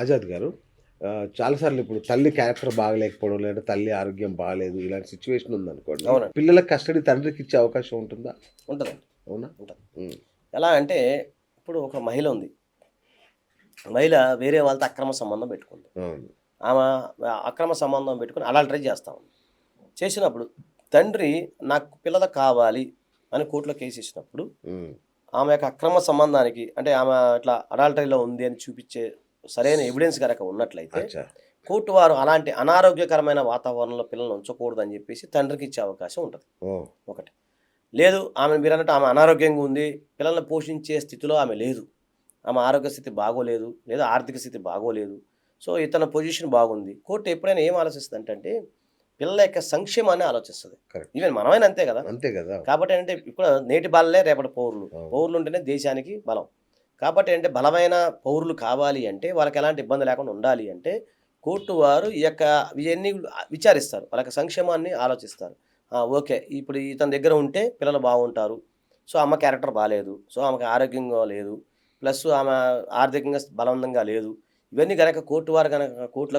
ఆజాద్ గారు చాలా సార్లు ఇప్పుడు తల్లి క్యారెక్టర్ బాగలేకపోవడం, లేదా తల్లి ఆరోగ్యం బాగాలేదు, ఇలాంటి సిచ్యువేషన్ ఉందనుకోండి. అవునండి. పిల్లల కస్టడీ తండ్రికి ఇచ్చే అవకాశం ఉంటుందా? ఉంటదండి. అవునా? ఉంటది. హ్మ్. ఎలా అంటే ఇప్పుడు ఒక మహిళ ఉంది. మహిళ వేరే వాళ్ళతో అక్రమ సంబంధం పెట్టుకుంది. అవును. ఆమె అక్రమ సంబంధం పెట్టుకొని అడల్టరీ చేస్తా ఉంది. చేసినప్పుడు తండ్రి నాకు పిల్లలు కావాలి అని కోర్టులో కేస్ ఇచ్చినప్పుడు హ్మ్. ఆమె యొక్క అక్రమ సంబంధానికి అంటే ఆమె ఇట్లా అడల్టరీలో ఉంది అని చూపించే సరైన ఎవిడెన్స్ గనక ఉన్నట్లయితే అచ్చా! కోర్టు వారు అలాంటి అనారోగ్యకరమైన వాతావరణంలో పిల్లల్ని ఉంచకూడదని చెప్పేసి తండ్రికి ఇచ్చే అవకాశం ఉంటుంది. ఓహ్! ఒకటి. లేదు ఆమె మీరన్నట్టు ఆమె అనారోగ్యంగా ఉంది. పిల్లల్ని పోషించే స్థితిలో ఆమె లేదు. ఆమె ఆరోగ్య స్థితి బాగోలేదు. లేదా ఆర్థిక స్థితి బాగోలేదు. సో, ఇతని పొజిషన్ బాగుంది. కోర్ట్ ఎప్పుడైనా ఏం ఆలోచిస్తదంటే పిల్లల యొక్క సంక్షేమాన్ని ఆలోచిస్తది. కరెక్ట్. ఈవెన్ మనమైనా అంతే గదా! అంతే గదా! కాబట్టి ఏంటంటే ఇప్పుడు నేటి బాలలే రేపటి పౌరులు. అవును. పౌరులుంటేనే దేశానికి బలం. కాబట్టి అంటే బలమైన పౌరులు కావాలి అంటే వాళ్ళకి ఎలాంటి ఇబ్బంది లేకుండా ఉండాలి అంటే కోర్టు వారు ఈ యొక్క ఇయన్నీ విచారిస్తారు. వాళ్ళ యొక్క సంక్షేమాన్ని ఆలోచిస్తారు. ఓకే. ఇప్పుడు ఇతని దగ్గర ఉంటే పిల్లలు బాగుంటారు. సో, అమ్మ క్యారెక్టర్ బాలేదు. సో, ఆమెకు ఆరోగ్యంగా లేదు. ప్లస్ ఆమె ఆర్థికంగా బలవంతంగా లేదు. ఇవన్నీ గనక కోర్టులో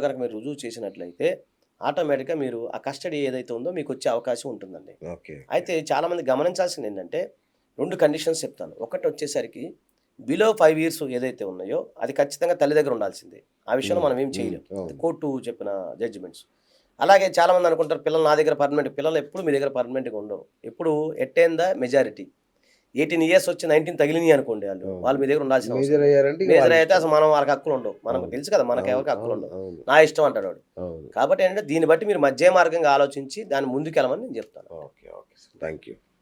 గనక మీరు రుజువు చేసినట్లయితే ఆటోమేటిక్‌గా మీరు ఆ కస్టడీ ఏదైతే ఉందో మీకొచ్చే అవకాశం ఉంటుందండి. ఓకే. ఓకే. అయితే చాలామంది గమనించాల్సిందేంటంటే 2 కండిషన్స్ చెప్తాను. ఒకటొచ్చేసరికి బిలో 5 ఇయర్స్ ఏదైతే ఉన్నాయో అది ఖచ్చితంగా తల్లి దగ్గర ఉండాల్సిందే. ఆ విషయంలో హ్మ్. మనం ఏం హ్మ్. చేయలేం. అది అవును. కోర్టు చెప్పిన జడ్జిమెంట్స్. అలాగే చాలామంది అనుకుంటారు పిల్లలు నా దగ్గర పర్మనెంట్ పిల్లలు ఎప్పుడు మీ దగ్గర పర్మనెంట్‌గా ఉండరు. ఎప్పుడు ఎటైన్ ద మెజారిటీ. 18 ఇయర్స్ వచ్చి 19 తగిలినియి అనుకోండి ఆళ్ళు. అవును. వాళ్ళు మీ దగ్గర ఉండాల్సిన అవసరం మేజర్ లేదు. అయ్యారంటే ఇగ మేజర్ అయితే వాళ్ళిష్టం. అసలు వాళ్ళకి హక్కులుండవు. మనకు అవును. తెలుసు కదా! అవును. మనకెవరికి అవును. హక్కులుండవు. అవును. నా ఇష్టం అంటాడు వాడు. అవును. కాబట్టి ఏంటంటే దీన్ని బట్టి మీరు మధ్య మార్గంగా ఆలోచించి దాన్ని ముందుకెళ్ళమని నేను చెప్తాను. ఓకే. ఓకే. Thank you.